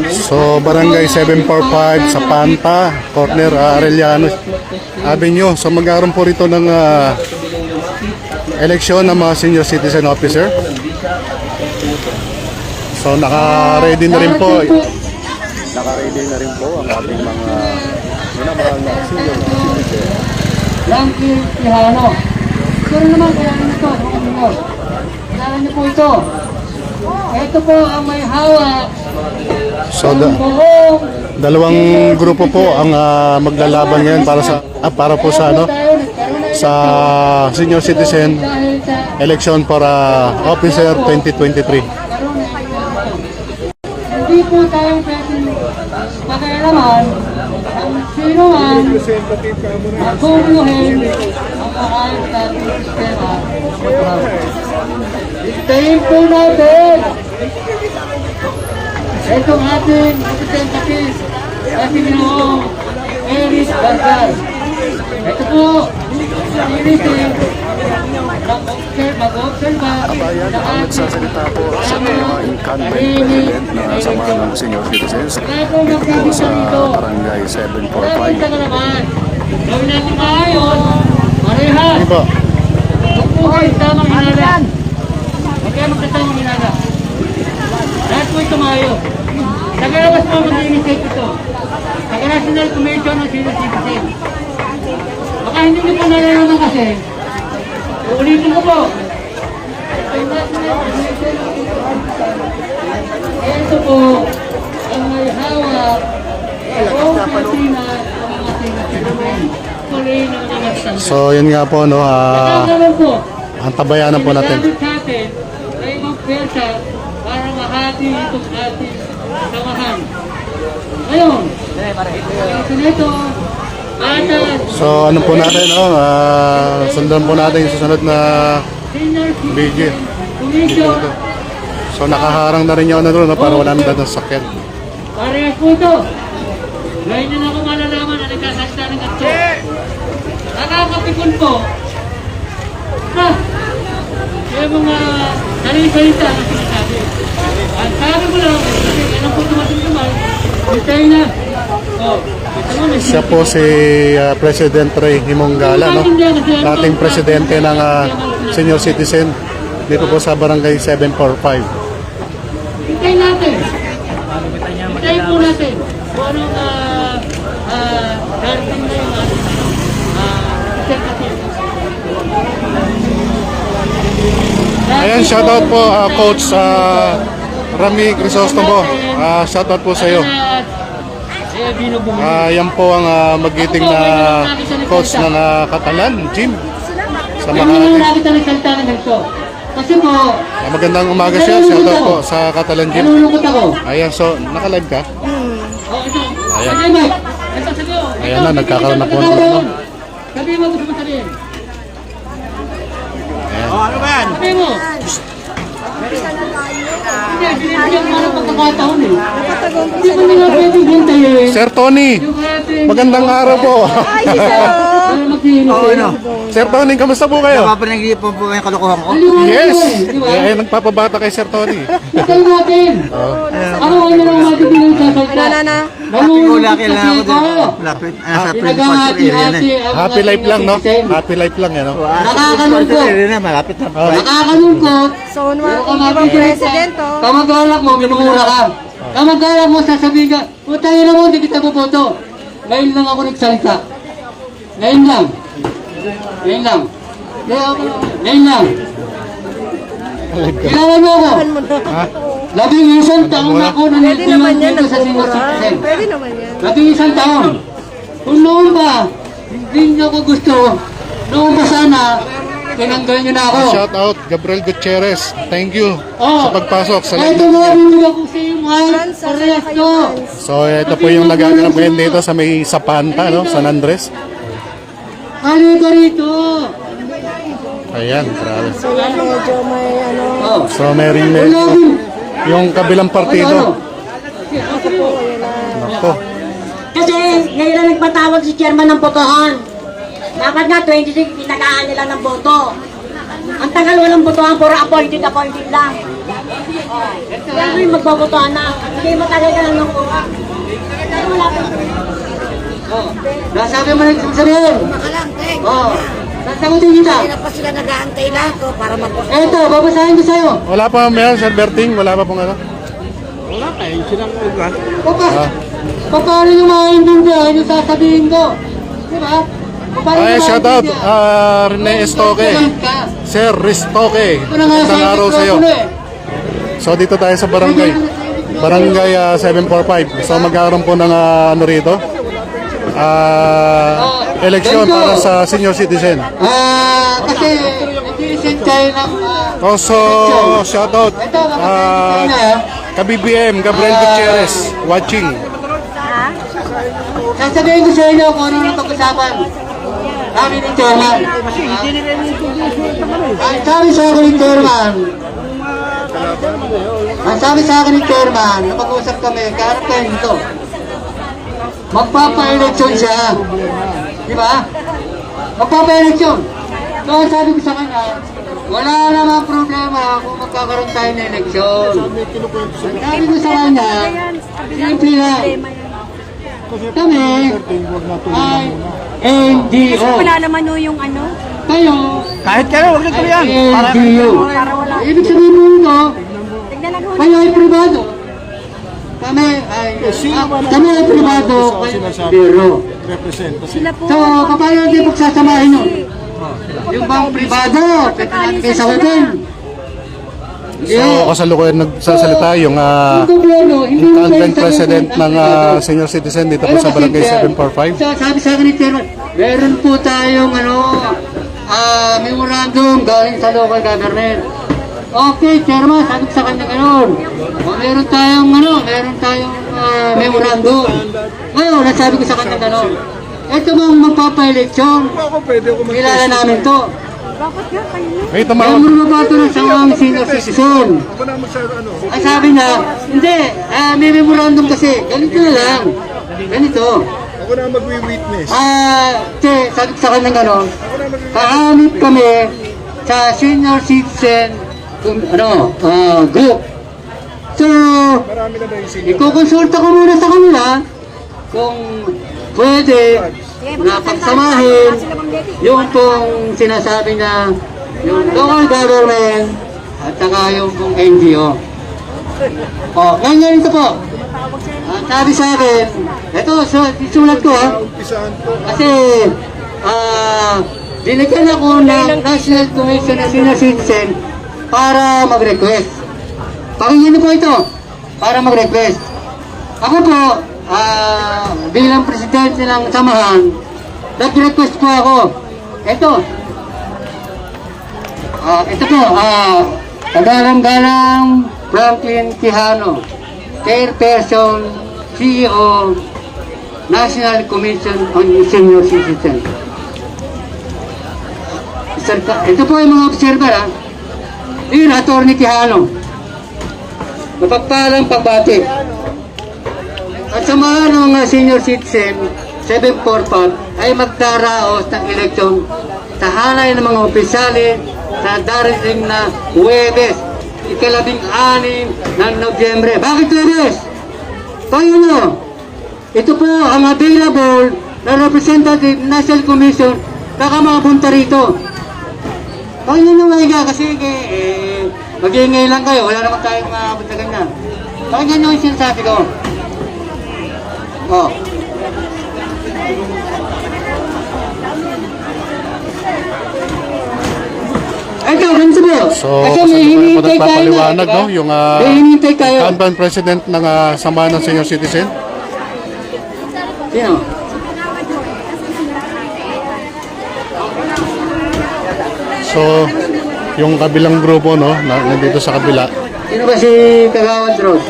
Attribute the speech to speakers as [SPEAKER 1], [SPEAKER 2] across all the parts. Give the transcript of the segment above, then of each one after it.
[SPEAKER 1] So, Barangay 745 sa Panta, corner Arellano Avenue. So, magkaroon po rito ng eleksyon ng mga senior citizen officer. So, naka-ready na rin po. Naka-ready na rin po ang ating mga senior citizen.
[SPEAKER 2] Langki Tihano. Pero naman, kaya ito, kailangan niyo po ito. Ito po ang may hawak.
[SPEAKER 1] So, dalawang grupo po ang maglalaban ngayon para po sa sa senior citizen election for officer 2023.
[SPEAKER 2] Hindi po tayo pwedeng pakialaman ang sino man maguguluhin ang maayos natin sistema. Istayin po natin itong ating representative na Pinoong Eric Bargal. Ito po, sinisin mag-observa
[SPEAKER 1] Kabayan ang nagsasalita po sa mga incumbent president na samahan ng senior citizens dito po sa Barangay 745.
[SPEAKER 2] gawin natin maayos, parehas.
[SPEAKER 1] Diba?
[SPEAKER 2] Huwag po kayo tamang hinala. Huwag kayo magkatamang hinala. Lahat po ito maayos. Nagawas po mag-initiate ito. Sa National Commission ng Senior Citizen. Baka hindi nyo po nalalaman kasi, uulitin ko po. Ito po ang may hawak o kasina ng mga senior citizen. Tuloy ng election.
[SPEAKER 1] So, yun nga po, no,
[SPEAKER 2] Nakakaroon po.
[SPEAKER 1] ang tabayanan po natin.
[SPEAKER 2] Sinasabi sa atin na ibang pwersa para mahati itong ating samahan. Ngayon, ito,
[SPEAKER 1] So, ano po natin, no, sundan po natin yung susunod na video. So, nakaharang na rin yung ano doon, no, para wala na sasakyan.
[SPEAKER 2] Parehas po ito. Ngayon na ako malalaman na nagkasalita ng gatso. Nakakapikon po na yung mga salita na sinasabi. Ang sabi ko lang, kasi ilang po tumating-tumal, hintayin na.
[SPEAKER 1] Siya po si President Ray Himongala, no? Dating presidente ng senior citizen dito po sa Barangay 745.
[SPEAKER 2] Hintayin natin. Hintayin po natin kung anong darating na yung
[SPEAKER 1] Ayan, shoutout po Coach Rami Crisostomo. Shoutout po sa iyo. Yan po ang magiting na coach ng Catalan Gym sa Makati.
[SPEAKER 2] Kasi po,
[SPEAKER 1] Magandang umaga siya. Shoutout po sa Catalan Gym.
[SPEAKER 2] nalulungkot ako.
[SPEAKER 1] Ayan, so nakalive ka? Ayan. Ayan na, nagkakaroon na po.
[SPEAKER 2] Sabi mo gusto mo sabihin.
[SPEAKER 1] Ayan.
[SPEAKER 3] Ano ba yan?
[SPEAKER 2] Sabi mo. Hindi, binibigyan mo ng pagkakataon eh. Hindi mo nila pwedeng hintayin.
[SPEAKER 1] Sir Tony, magandang araw po.
[SPEAKER 3] Oo, ano?
[SPEAKER 1] Sir Tony, kamusta po kayo?
[SPEAKER 3] Napapanagigip po po yung kalokohan ko.
[SPEAKER 1] Yes! Eh, nagpapabata kay Sir Tony.
[SPEAKER 2] Hintayin natin. Ano ang nang matitigil sa salita?
[SPEAKER 3] Happy ko laki lang ako din. Lapit. Sa 24 area na.
[SPEAKER 1] Happy life lang, no? Happy life lang, yan, no?
[SPEAKER 2] Nakakalungkot.
[SPEAKER 3] area na, malapit na.
[SPEAKER 2] Nakakalungkot.
[SPEAKER 4] So, mga presidente,
[SPEAKER 2] Kamag-alak mo, minumura ka. Kamag-alak mo, sasabihin ka, putay na mo, hindi kita boboto. Ngayon lang ako nagsalita. Ngayon lang. Ngayon lang. Ngayon lang. Kilala mo ako. Labing-isang taon ako na
[SPEAKER 4] pwede naman yan,
[SPEAKER 2] dito sa senior citizen.
[SPEAKER 4] Pwede naman yan.
[SPEAKER 2] Labing-isang taon. Kung noon ba, hindi niyo ko gusto, noon ba sana, tinanggal niyo na ako.
[SPEAKER 1] Shout out Gabriel Gutierrez. Thank you sa pagpasok sa
[SPEAKER 2] Kahit
[SPEAKER 1] live.
[SPEAKER 2] tumawin ako sa iyo, Mike. Parehas to.
[SPEAKER 1] So, ito po yung nagaganap ngayon dito sa may Sapanta, no? San Andres.
[SPEAKER 2] Halika rito.
[SPEAKER 1] Ayan, grabe.
[SPEAKER 4] So, yan medyo may ano.
[SPEAKER 1] So, may yung kabilang partido. Ako.
[SPEAKER 5] Kasi ngayon lang nagpatawag si chairman ng botohan. Dapat nga 26 pinagaan nila ng boto. Ang tagal walang botohan, puro appointed lang. Kaya mo yung magbabotohan na. Hindi matagal ka lang ng kuha. Wala pa.
[SPEAKER 2] Nasabi mo rin sabihin. Oo. Sasagutin kita.
[SPEAKER 4] Kaya pa sila nag-aantay lang ko para mag-
[SPEAKER 2] Eto, babasahin ko sa'yo.
[SPEAKER 1] Wala pa Mayor, Sir Berting, wala pa pong ano.
[SPEAKER 2] Paano nyo maintindihan yung sasabihin ko? Di ba? Paano
[SPEAKER 1] Ay,
[SPEAKER 2] nyo
[SPEAKER 1] shout out,
[SPEAKER 2] maintindihan?
[SPEAKER 1] Rene Estoque.
[SPEAKER 2] Comment ka.
[SPEAKER 1] Sir Ristoque.
[SPEAKER 2] Ito na nga sa
[SPEAKER 1] Magandang araw sa iyo.
[SPEAKER 2] mikropono eh.
[SPEAKER 1] So dito tayo sa barangay. Barangay 745. So magkakaroon po ng ano rito? Eleksyon para sa senior citizen.
[SPEAKER 2] Kasi nag-resent kayo ng...
[SPEAKER 1] Also, shout out ka-BBM, Gabriel Gutierrez, watching.
[SPEAKER 2] Sasabihin ko sa inyo kung ano nang pag-usapan. Sabi ni Chairman. Ang sabi sa akin ni Chairman, na mag-usap kami, kaharap kayo dito. Magpapa-eleksyon siya. Di ba? Magpapa-eleksyon. So, ang sabi ko sa kanya, wala namang problema kung magkakaroon tayo ng eleksyon. Ang sabi ko sa kanya, simple lang. Kami ay NGO.
[SPEAKER 4] Wala naman no yung ano.
[SPEAKER 2] Kayo,
[SPEAKER 3] Kahit kayo, huwag nito yan.
[SPEAKER 2] NGO. Ibig sabihin mo ito,
[SPEAKER 4] Tignan lang ho.
[SPEAKER 2] kayo ay privado. Kami ay privado, kayo ay biro.
[SPEAKER 4] Sila po.
[SPEAKER 2] So, paano hindi pagsasamahin nyo? Yung bang privado, pwede natin kayo sa hotel.
[SPEAKER 1] So kasalukuyan nagsasalita yung
[SPEAKER 2] gobyerno, hindi mo
[SPEAKER 1] incumbent
[SPEAKER 2] pwede
[SPEAKER 1] president
[SPEAKER 2] sabihin
[SPEAKER 1] ng senior citizen dito po
[SPEAKER 2] Pero
[SPEAKER 1] sa
[SPEAKER 2] kasi,
[SPEAKER 1] barangay
[SPEAKER 2] Chair,
[SPEAKER 1] 745.
[SPEAKER 2] So, sabi sa akin ni Chairman, meron po tayong memorandum galing sa local government. Okay, Chairman, sabi ko sa kanya gano'n. Meron tayong memorandum. Ngayon, nasabi ko sa kanya gano'n. Ito bang magpapa-eleksyon? Kilala namin to.
[SPEAKER 4] Bakit nga kayo?
[SPEAKER 1] May
[SPEAKER 2] Kaya
[SPEAKER 1] tumawag.
[SPEAKER 2] mo ba ito ng sawang senior citizen? Ang sabi niya, hindi, may memorandum kasi. Ganito na lang. Ganito.
[SPEAKER 6] Ako na magwi-witness.
[SPEAKER 2] Sabi ko sa kanya gano'n, kahanip kami sa senior citizen group. So,
[SPEAKER 6] Marami na yung senior.
[SPEAKER 2] ikukonsulta ko muna sa kanila kung pwede na pagsamahin yung pong sinasabi na yung local government at saka yung pong NGO. Ngayon ito po. Sabi sa akin, ito, isulat ko ha.
[SPEAKER 6] Umpisahan po.
[SPEAKER 2] Kasi, binigyan ako ng National Commission of Senior Citizen para mag-request. Pakinggan niyo po ito, para mag-request. Ako po, bilang presidente ng samahan, nag-request po ako. Ito po, Kagalang-galang Franklin Quijano, Chairperson, CEO, National Commission on Senior Citizen. Ito po yung mga observer ha. Yun, Atty. Quijano. Mapagpalang pagbati. At sa mga senior citizen, 745 ay magdaraos ng eleksyon sa hanay ng mga opisyali sa darating na Huwebes, ika-16 ng Nobyembre. Bakit Huwebes? Tayo nyo, ito po ang available na representative National Commission kakamapunta rito. Tayo nyo nga kasi mag-iingay lang kayo, wala naman tayong mapunta ganyan. Pakinggan nyo yung sinasabi ko. Ito, ganito po.
[SPEAKER 1] So
[SPEAKER 2] Kasi may
[SPEAKER 1] kasalukuyan po
[SPEAKER 2] hinihintay tayo na,
[SPEAKER 1] nagpapaliwanag
[SPEAKER 2] diba?
[SPEAKER 1] no, yung
[SPEAKER 2] May hinihintay tayo.
[SPEAKER 1] incumbent president ng samahan ng senior citizen.
[SPEAKER 2] Sino?
[SPEAKER 1] So yung kabilang grupo no, nandito sa kabila.
[SPEAKER 2] Sino ba si Kagawan Rose?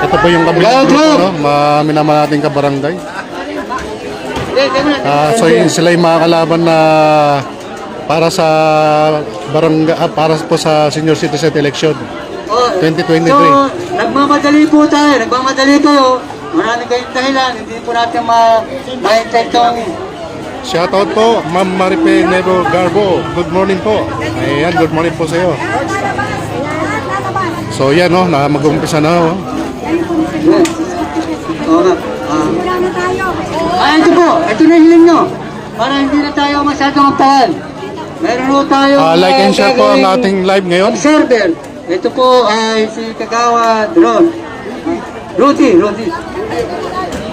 [SPEAKER 1] Ito po yung kabilang grupo no, minama nating kabarangay. So sila yung mga kalaban na para sa barangay, para po sa senior citizen election 2023.
[SPEAKER 2] So, nagmamadali po tayo, nagmamadali kayo. Marami kayong dahilan, hindi po natin ma-hintay itong...
[SPEAKER 1] Shoutout po, Ma'am Maripe Nebo Garbo. Good morning po. Ayan, good morning po sa iyo. So yan no, na mag-umpisa na oh.
[SPEAKER 3] Oo nga.
[SPEAKER 4] Wala na tayo.
[SPEAKER 2] Ito po, ito na hiling nyo. Para hindi na tayo masyadong magtahan. Meron po tayo
[SPEAKER 1] Like and share po ang ating live ngayon.
[SPEAKER 2] observer. Ito po ay si Kagawa Drone. Rudy.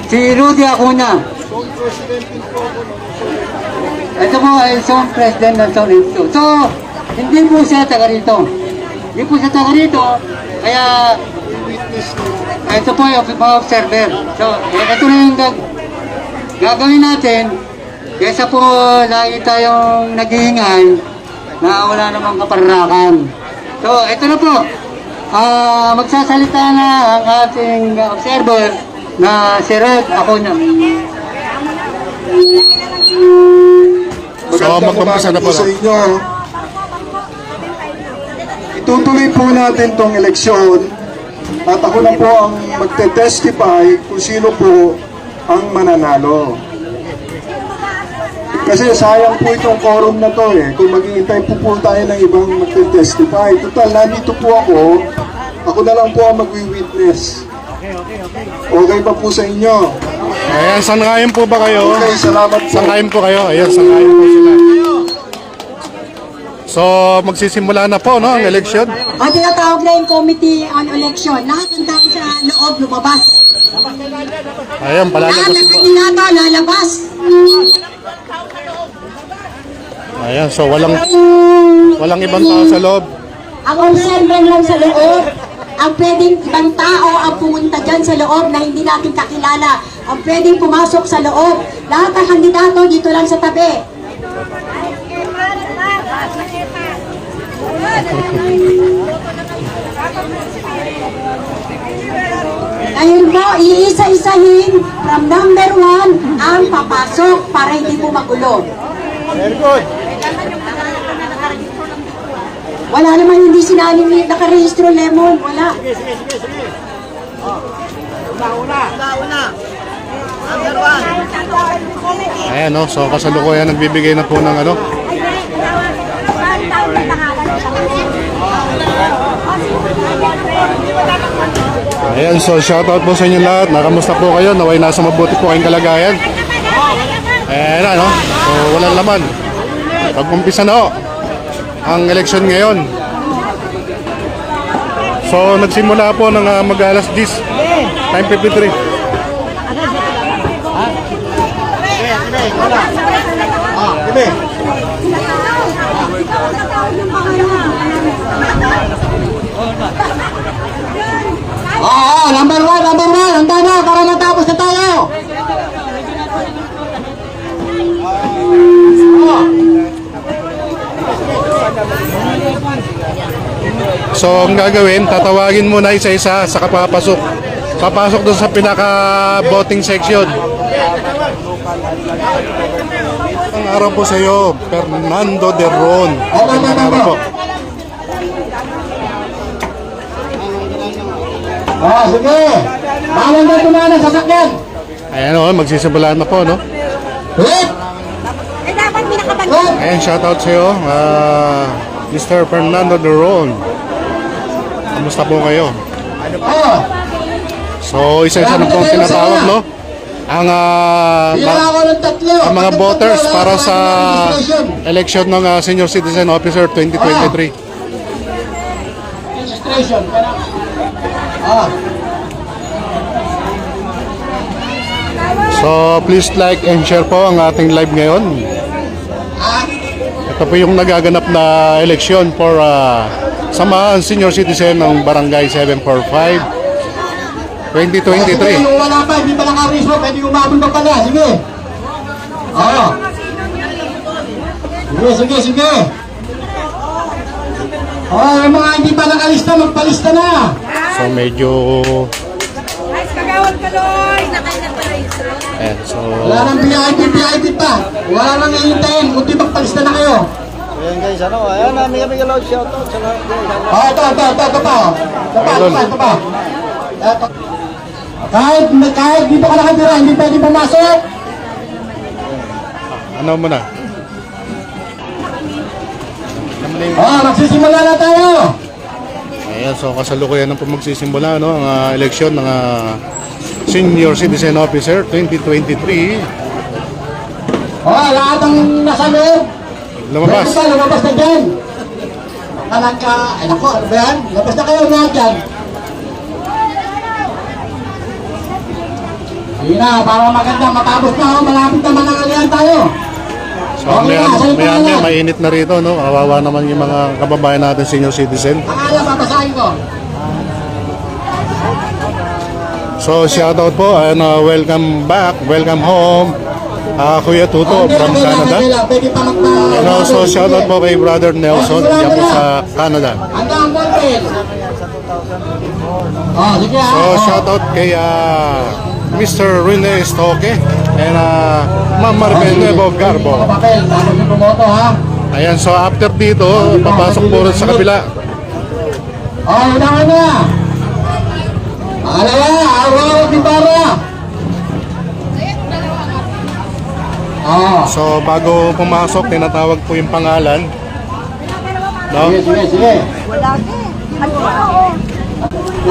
[SPEAKER 2] Si Rudy Acuna. Ito po ay Zone President ng Zone 2. So, hindi po siya taga rito. Kaya, ito po yung mga observer. So, ito na yung gagawin natin. Kesa po lagi tayong naghihingal na wala namang kapararakan. So, ito na po. Magsasalita na ang ating observer na si Red Acuna.
[SPEAKER 1] So mag-umpisa na po.
[SPEAKER 6] sa inyo. Itutuloy po natin tong eleksyon at ako na po ang magte-testify kung sino po ang mananalo. Kasi sayang po itong quorum na to eh. Kung maghihintay po tayo ng ibang magte-testify. Total, nandito po ako. Ako na lang po ang magwi-witness. Okay ba po sa inyo?
[SPEAKER 1] Ayan, sangayon po ba kayo?
[SPEAKER 6] Okay, salamat po.
[SPEAKER 1] Sangayon po kayo. Ayan, sangayon po sila. So, magsisimula na po, no, ang eleksyon.
[SPEAKER 5] Ang tinatawag na yung Committee on Election, lahat ng tao sa loob lumabas.
[SPEAKER 1] Ayan,
[SPEAKER 5] Lahat
[SPEAKER 1] palalabas
[SPEAKER 5] ng
[SPEAKER 1] po.
[SPEAKER 5] kandidato lalabas.
[SPEAKER 1] Ayan, so walang ibang tao sa loob.
[SPEAKER 5] Ang observer lang sa loob. Ang pwedeng ibang tao ang pumunta dyan sa loob na hindi natin kakilala. Ang pwedeng pumasok sa loob. Lahat ng kandidato dito lang sa tabi. Ngayon po, iisa-isahin from number 1 ang papasok para hindi po magulo.
[SPEAKER 1] Very good.
[SPEAKER 5] Wala naman hindi sinali ni nakarehistro Lemon. Wala.
[SPEAKER 1] Ayan, no, so kasalukuyan nagbibigay na po ng ano. Ayan, so shoutout po sa inyo lahat. Nakamusta po kayo? Naway nasa mabuti po kayong kalagayan. Ayan na, no? So, walang laman. Pag-umpisa na ho ang eleksyon ngayon. So, nagsimula po ng mag-alas 10. Time 53.
[SPEAKER 2] Number 1, handa na para matapos na tayo.
[SPEAKER 1] So, ang gagawin, tatawagin muna isa-isa sa kapapasok. Papasok doon sa pinaka-voting section. Ang araw po sa iyo, Fernando de Ron. Ang araw po.
[SPEAKER 2] Sige. Bawal na tumana sa sakyan.
[SPEAKER 1] Ayan o, magsisimula na po, no?
[SPEAKER 2] Hit!
[SPEAKER 4] Eh, dapat may nakabalik.
[SPEAKER 1] Ayan, shoutout sa iyo, Mr. Fernando de Ron. Kamusta po kayo? So, isa-isa na po ang tinatawag, no? Ang mga voters para sa election ng Senior Citizen Officer 2023.
[SPEAKER 2] Registration.
[SPEAKER 1] So, please like and share po ang ating live ngayon. Ito po yung nagaganap na eleksyon for Samahan Senior Citizen ng Barangay 745 2023.
[SPEAKER 2] Yung wala pa, hindi pa naka-reach mo, pwede umabot pa pala. Sige. Oo. Sige. Yung mga hindi pa nakalista, magpalista na.
[SPEAKER 1] So, medyo...
[SPEAKER 4] Ay, kagawad ka, Loy. Nakailan pa rin.
[SPEAKER 1] Ayan, so...
[SPEAKER 2] Wala nang VIP pa. Wala nang hihintayin. Kunti magpalista na kayo.
[SPEAKER 3] Ayan guys, ayan namin kami galaw shoutout sa lahat guys.
[SPEAKER 2] Ito pa. Kahit dito ka nakatira, hindi pwede pumasok.
[SPEAKER 1] Ano mo na?
[SPEAKER 2] Magsisimula na tayo.
[SPEAKER 1] Ayan, so kasalukuyan na po magsisimula no, ang eleksyon ng Senior Citizen Officer 2023.
[SPEAKER 7] Lahat ng nasa loob.
[SPEAKER 1] Lumabas.
[SPEAKER 7] Lumabas na dyan. Ay nako, ano ba yan? Labas na kayo lahat dyan. Sige na, para maganda, matapos na, malapit na manangalihan tayo.
[SPEAKER 1] So may mainit na rito no. Kawawa naman yung mga kababayan natin senior citizen.
[SPEAKER 7] Pangalan, babasahin ko.
[SPEAKER 1] So shoutout po and welcome back, welcome home. Kuya Tuto from Canada.
[SPEAKER 7] Pwede pa
[SPEAKER 1] And also shoutout po kay Brother Nelson diyan po sa Canada.
[SPEAKER 7] Handa ang content. Sige
[SPEAKER 1] So shoutout kay Mr. Rene Stoke and Ma'am Maribel Nuevo Garbo.
[SPEAKER 7] Papel, tapos yung bumoto ha.
[SPEAKER 1] Ayan, so after dito, papasok po rin sa kabila.
[SPEAKER 7] Unahan na. Pangalawa, Aurora Tibara.
[SPEAKER 1] So bago pumasok, tinatawag po yung pangalan. No?
[SPEAKER 7] Sige.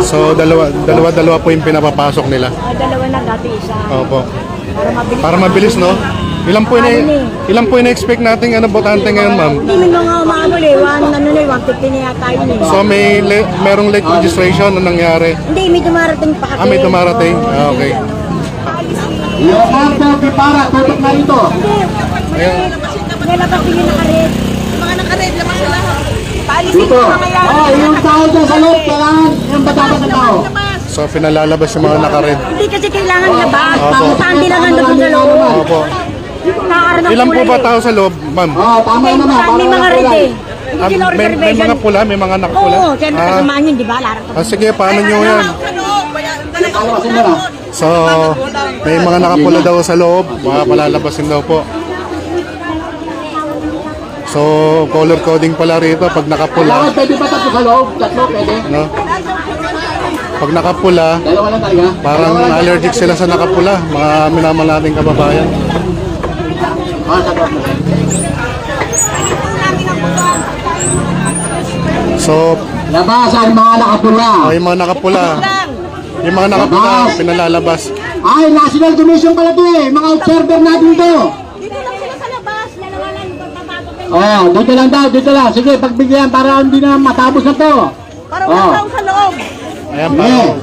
[SPEAKER 1] So dalawa po yung pinapapasok nila.
[SPEAKER 4] Dalawa na dati isa.
[SPEAKER 1] Opo.
[SPEAKER 4] Para mabilis.
[SPEAKER 1] Para mabilis, no? Ilan po ina-expect nating botante ngayon, ma'am?
[SPEAKER 4] Hindi mo nga umabol eh. 150 na yata yun eh.
[SPEAKER 1] So merong late registration na nangyari.
[SPEAKER 4] Hindi, may dumarating pa kasi.
[SPEAKER 1] May dumarating? Okay.
[SPEAKER 7] Leonardo Tibara, tutok na rito.
[SPEAKER 1] Ayan.
[SPEAKER 4] Nilabas din yung nakared. Mga nakared, labas sila. Paalisin
[SPEAKER 7] Dito.
[SPEAKER 4] ko mga yan.
[SPEAKER 7] Yung tao dyan sa loob, kailangan yung batatas ng tao.
[SPEAKER 1] So pinalalabas yung mga nakared.
[SPEAKER 4] Hindi kasi kailangan labas.
[SPEAKER 1] Opo.
[SPEAKER 4] Saan lang nandun sa loob.
[SPEAKER 1] Opo.
[SPEAKER 4] Nakaroon ng
[SPEAKER 1] Ilan po
[SPEAKER 4] kulay
[SPEAKER 1] ba
[SPEAKER 4] eh.
[SPEAKER 1] tao sa loob, ma'am?
[SPEAKER 7] Tama naman.
[SPEAKER 4] May mga red eh.
[SPEAKER 1] Ah,
[SPEAKER 4] Hindi
[SPEAKER 1] may mga pula, may mga nakapula.
[SPEAKER 4] Oo, siyempre kasamaan yun, di ba? Larang
[SPEAKER 1] Sige, paano nyo yan?
[SPEAKER 7] Palabasin mo na.
[SPEAKER 1] So, may mga nakapula daw sa loob, mga palalabasin daw po. So, color coding pala rito pag nakapula,
[SPEAKER 7] Kailangan pwede ba tatlo sa loob? Tatlo pwede.
[SPEAKER 1] no? Pag nakapula,
[SPEAKER 7] Dalawa lang talaga.
[SPEAKER 1] parang allergic sila sa nakapula, mga minamahal nating kababayan.
[SPEAKER 7] Sa loob na.
[SPEAKER 1] So,
[SPEAKER 7] Labas ang mga nakapula.
[SPEAKER 1] yung mga nakapula, pinalalabas.
[SPEAKER 7] Ay, National Commission pala to eh. Mga observer natin to.
[SPEAKER 4] Dito lang sila sa labas. Dalawa lang yung pagpapasok.
[SPEAKER 7] Dito lang daw, dito lang. Sige, pagbigyan para hindi na matapos na to.
[SPEAKER 4] Para wala tao sa loob.
[SPEAKER 1] Ayan,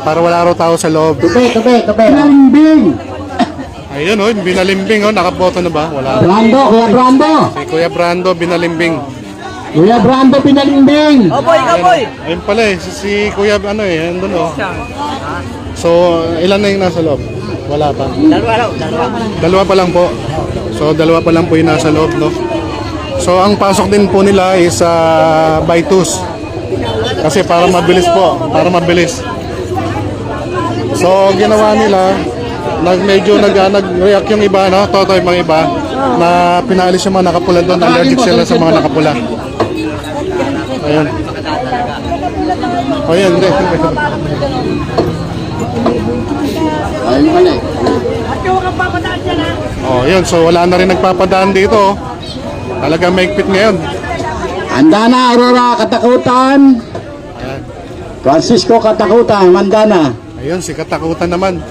[SPEAKER 1] para wala raw tao sa loob.
[SPEAKER 7] Tubi. Nalimbing.
[SPEAKER 1] Ayun, binalimbing, nakaboto na ba? Wala.
[SPEAKER 7] Kuya Brando.
[SPEAKER 1] Si Kuya Brando, binalimbing.
[SPEAKER 7] Kuya Brando pinalimbing.
[SPEAKER 1] Ayun pala si Kuya andun So, ilan na yung nasa loob? Wala pa? Dalawa pa lang po. So, dalawa pa lang po yung nasa loob, no? So, ang pasok din po nila is by twos. Kasi para mabilis po, para mabilis. So, ginawa nila, medyo nag-react yung iba, no? Totoy mga iba, na pinalis yung mga nakapula doon, allergic sila sa mga nakapula. Ayun. Ayun, hindi.
[SPEAKER 7] Ayun pala eh.
[SPEAKER 1] Yun. So, wala na rin nagpapadaan dito. Talagang maigpit ngayon.
[SPEAKER 7] Handa na, Aurora, Katakutan.
[SPEAKER 1] Ayan.
[SPEAKER 7] Francisco Katakutan, handa na.
[SPEAKER 1] Ayun, si Katakutan naman.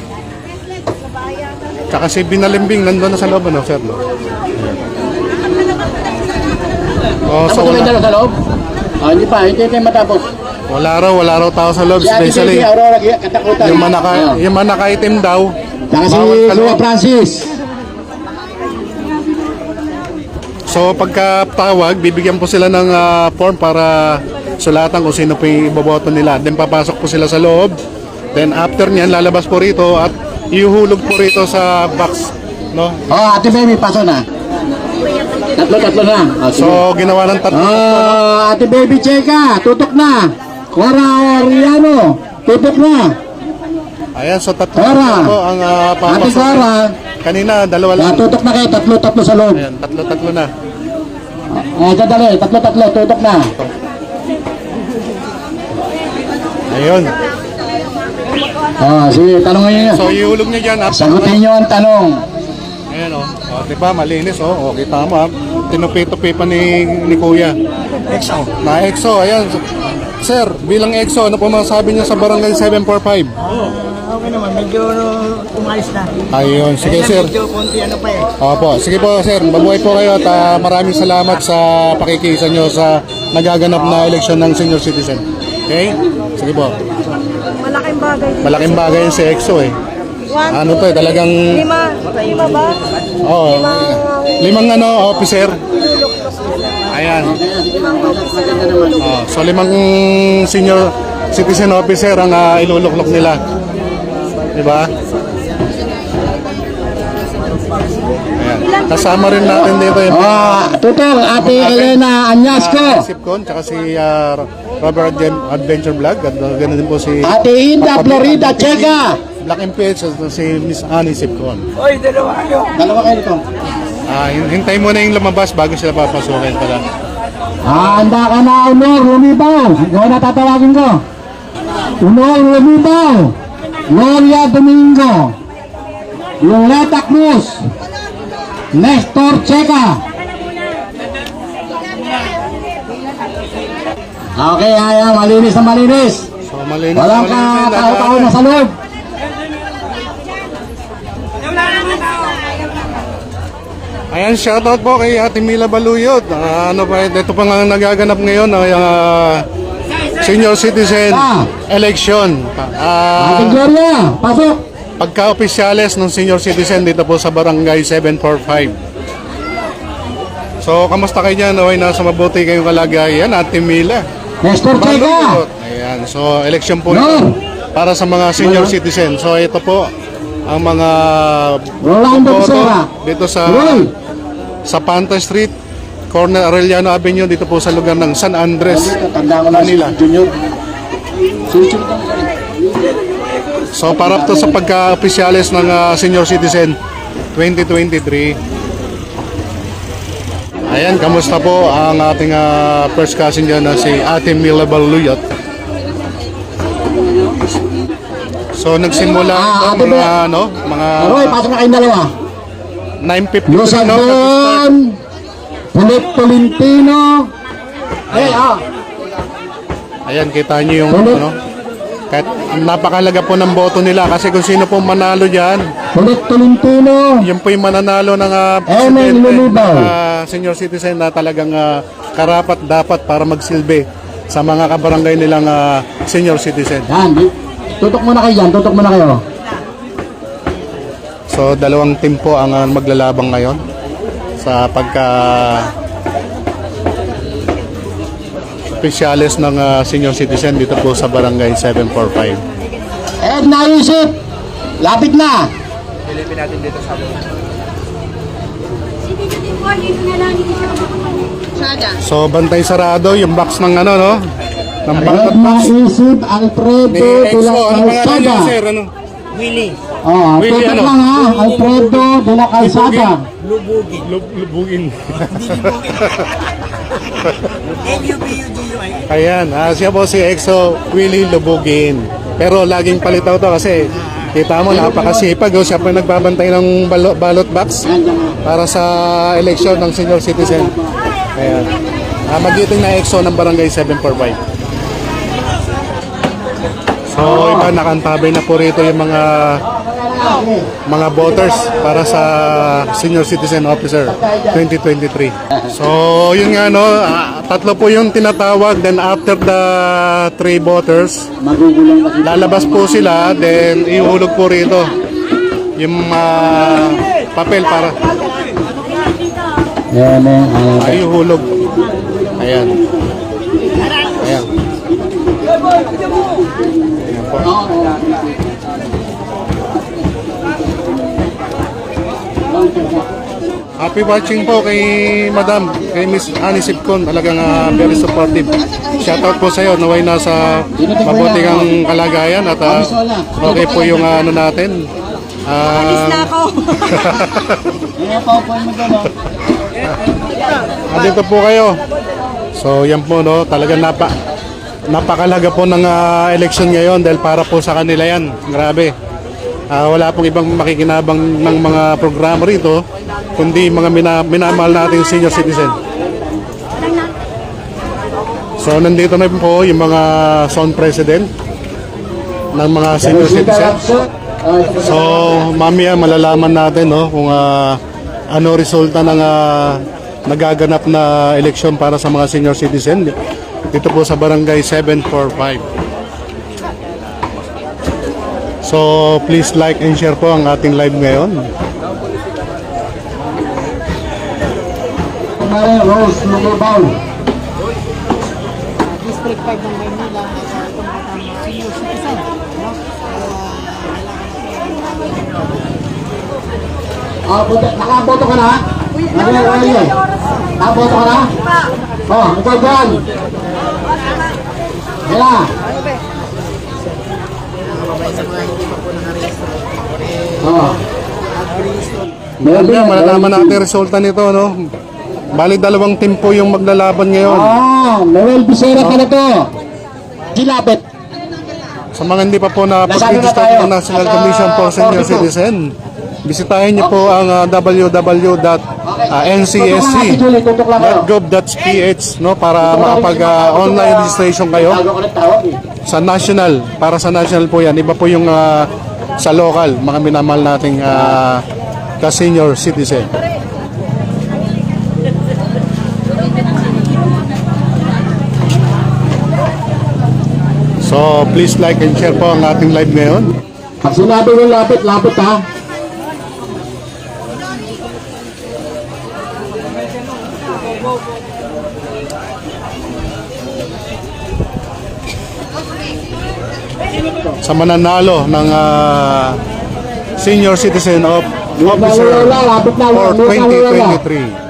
[SPEAKER 1] Tsaka si Binalimbing, nandun na sa loob, sir? No? So
[SPEAKER 7] Tapos may dalawa sa loob? Hindi pa, hindi tayo matapos.
[SPEAKER 1] wala raw tao sa loob,
[SPEAKER 7] Si
[SPEAKER 1] especially
[SPEAKER 7] Aurora Katakutan.
[SPEAKER 1] yung mga naka-item daw.
[SPEAKER 7] Saka si
[SPEAKER 1] bawal sa
[SPEAKER 7] Kuya
[SPEAKER 1] loob.
[SPEAKER 7] Francis.
[SPEAKER 1] So pagkatawag, bibigyan po sila ng form para sulatan kung sino po yung iboboto nila. Then papasok po sila sa loob. Then after niyan, lalabas po rito at ihuhulog po rito sa box. No?
[SPEAKER 7] Ate Baby, paso na. Tatlo na. Sige.
[SPEAKER 1] So ginawa ng tatlo.
[SPEAKER 7] Ate Baby Cheka, tutok na. Cora Oriano, tutok na.
[SPEAKER 1] Ayan, so tatlo
[SPEAKER 7] Cora.
[SPEAKER 1] po ang
[SPEAKER 7] Ate
[SPEAKER 1] papasok.
[SPEAKER 7] Cora,
[SPEAKER 1] Kanina, dalawa lang.
[SPEAKER 7] tutok na kayo, tatlo sa loob.
[SPEAKER 1] Ayan, tatlo na.
[SPEAKER 7] Dali, tatlo, tutok na.
[SPEAKER 1] Ayun.
[SPEAKER 7] Sige, tanongin niyo.
[SPEAKER 1] So ihulog niyo dyan.
[SPEAKER 7] Sagutin niyo ang tanong.
[SPEAKER 1] Ayan diba, malinis kita mo Tinupi-tupi pa ni Kuya. Na EXO, ayan. Sir, bilang EXO, ano po masasabi niyo sa Barangay 745?
[SPEAKER 3] Okay naman, medyo umalis na.
[SPEAKER 1] Ayun, sige sir.
[SPEAKER 3] Medyo konti ano pa eh.
[SPEAKER 1] Opo, sige po sir, mabuhay po kayo at maraming salamat sa pakikisa nyo sa nagaganap na eleksyon ng senior citizen. Okay? Sige po.
[SPEAKER 4] Malaking bagay.
[SPEAKER 1] Malaking bagay yun si EXO eh. Ano to eh, talagang...
[SPEAKER 4] Lima ba?
[SPEAKER 1] Oh, limang officer. Ayan. Oh, so 5 senior citizen officer ang iluluklok nila. Diba? Ayan. Kasama rin natin dito yung
[SPEAKER 7] Tutok, Ate Elena Anyasco.
[SPEAKER 1] Sipcon, tsaka si Robert Adventure Vlog, at ganoon din po si
[SPEAKER 7] Ate Inda Florida Cheka.
[SPEAKER 1] Black MPH at si Miss Annie Sipcon.
[SPEAKER 7] Dalawa kayo nito.
[SPEAKER 1] Hintay mo na yung lumabas bago sila papasukin pala.
[SPEAKER 7] Handa ka na, Honor Lumibaw. Ikaw na tatawagin ko. Honor Lumibaw. Gloria Domingo. Loretta Cruz. Nestor Cheka. Okay, ayan, malinis na malinis.
[SPEAKER 1] So malinis.
[SPEAKER 7] Walang tao-tao na sa loob.
[SPEAKER 1] Ayan, shoutout po kay Ate Mila Baluyot. Ano pa, ito pa nga nagaganap ngayon ay senior citizen election.
[SPEAKER 7] Ate Gloria, pasok.
[SPEAKER 1] Pagka-opisyales ng senior citizen dito po sa Barangay 745. So, kamusta kayo dyan? Okay, nasa mabuti kayong kalagayan, Ate Mila.
[SPEAKER 7] Nestor Cheka.
[SPEAKER 1] Baluyot. Ayan, so election po ito para sa mga senior citizen. So, ito po ang mga
[SPEAKER 7] Rolando
[SPEAKER 1] boto
[SPEAKER 7] Pizarra.
[SPEAKER 1] dito
[SPEAKER 7] Roy.
[SPEAKER 1] sa Panta Street, corner Arellano Avenue, dito po sa lugar ng San Andres, Manila. So para to sa pagka-opisyales ng senior citizen 2023. Ayan, kamusta po ang ating first cousin dyan na si Ate Mila Baluyot. So nagsimula ito
[SPEAKER 7] Ate
[SPEAKER 1] mga
[SPEAKER 7] Roy, pasok na kayong dalawa.
[SPEAKER 1] 9:50
[SPEAKER 7] Lusadon, Pulit Tolentino.
[SPEAKER 1] Ayan, kita nyo yung
[SPEAKER 7] Pulit.
[SPEAKER 1] kahit napakalaga po ng boto nila kasi kung sino po manalo dyan,
[SPEAKER 7] Pulit Tolentino.
[SPEAKER 1] yun po yung mananalo ng
[SPEAKER 7] Emeng Lulubaw.
[SPEAKER 1] senior citizen na talagang karapat dapat para magsilbi sa mga kabarangay nilang senior citizen.
[SPEAKER 7] Yan, tutok muna kayo dyan, tutok muna kayo.
[SPEAKER 1] So dalawang team po ang maglalabang ngayon sa pagka opisyales ng senior citizen dito po sa Barangay 745.
[SPEAKER 7] Edna Yusuf, lapit na.
[SPEAKER 1] So bantay sarado yung box ng no? Ng ballot
[SPEAKER 7] Edna
[SPEAKER 1] box.
[SPEAKER 7] Yusuf, Alfredo
[SPEAKER 1] Ni
[SPEAKER 7] de la
[SPEAKER 1] EXO, ano pangalan niya,
[SPEAKER 7] Calzada.
[SPEAKER 1] sir? Ano?
[SPEAKER 7] Oh,
[SPEAKER 1] Willie,
[SPEAKER 7] tutok
[SPEAKER 1] ano?
[SPEAKER 7] lang ha, Alfredo de la Calzada.
[SPEAKER 1] Lubugin. Ayan, siya po si EXO Willie Lubugin. Pero laging palitaw to kasi kita mo napakasipag. Siya po yung nagbabantay ng ballot box para sa eleksyon ng senior citizen. Ayan. Magiting na EXO ng Barangay 745. So iba nakantabay na po rito yung mga voters para sa Senior Citizen Officer 2023. So yun nga tatlo po yung tinatawag, then after the 3 voters lalabas po sila, then ihulog po rito yung papel para ihulog. Ayan. Ayan. Happy watching po kay Madam, kay Miss Annie Sipcon. Talagang very supportive. Shoutout po sa iyo. Naway nasa mabuting ang kalagayan at okay po yung natin.
[SPEAKER 4] Alis na ako.
[SPEAKER 1] Andito po kayo. So yan po talagang napakalaga po ng election ngayon dahil para po sa kanila yan. Grabe. Wala pong ibang makikinabang ng mga programa rito kundi mga minamahal nating senior citizen. So nandito na po yung mga zone president ng mga senior citizens. So mamaya malalaman natin no, kung ano resulta ng nagaganap na eleksyon para sa mga senior citizen dito po sa barangay 745. So please like and share po ang ating live ngayon.
[SPEAKER 7] Maria Rose Lumabaw.
[SPEAKER 4] District 5 ng Maynila, itong senior citizen.
[SPEAKER 7] Nakaboto ka na? Nakaboto ka na? Oh, ikaw dyan. Kaya. Oh.
[SPEAKER 1] Mamaya malalaman natin ang resulta nito no. Bali 2 team po yung maglalaban ngayon.
[SPEAKER 7] Noel Bisera ka na to. Gilabit.
[SPEAKER 1] Sa mga hindi pa po na-register ng National Commission for Senior Citizen, bisitahin niyo po ang www.ncsc.gov.ph no, para makapag-online registration kayo sa national. Para sa national po yan. Iba po yung sa local, mga minamahal nating ka-senior citizen. So please like and share po ang ating live ngayon.
[SPEAKER 7] Pag sinabi mo lapit, lapit ha.
[SPEAKER 1] Sa mananalo ng Senior Citizen of Officer for 2023.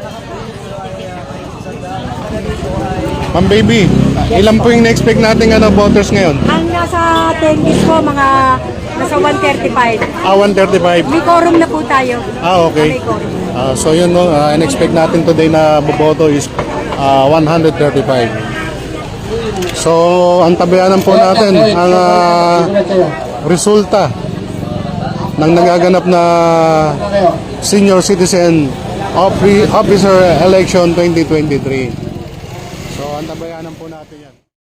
[SPEAKER 1] Ma'am baby, ilan po yung na-expect natin voters ngayon?
[SPEAKER 8] Ang nasa attendance po, mga nasa 135.
[SPEAKER 1] 135.
[SPEAKER 8] May quorum na po tayo.
[SPEAKER 1] Okay.
[SPEAKER 8] May quorum.
[SPEAKER 1] So yun no, in-expect natin today na boboto is 135. So ang tabayanan po natin ang resulta ng nagaganap na Senior Citizen Officer Election 2023. So ang tabayanan po natin yan.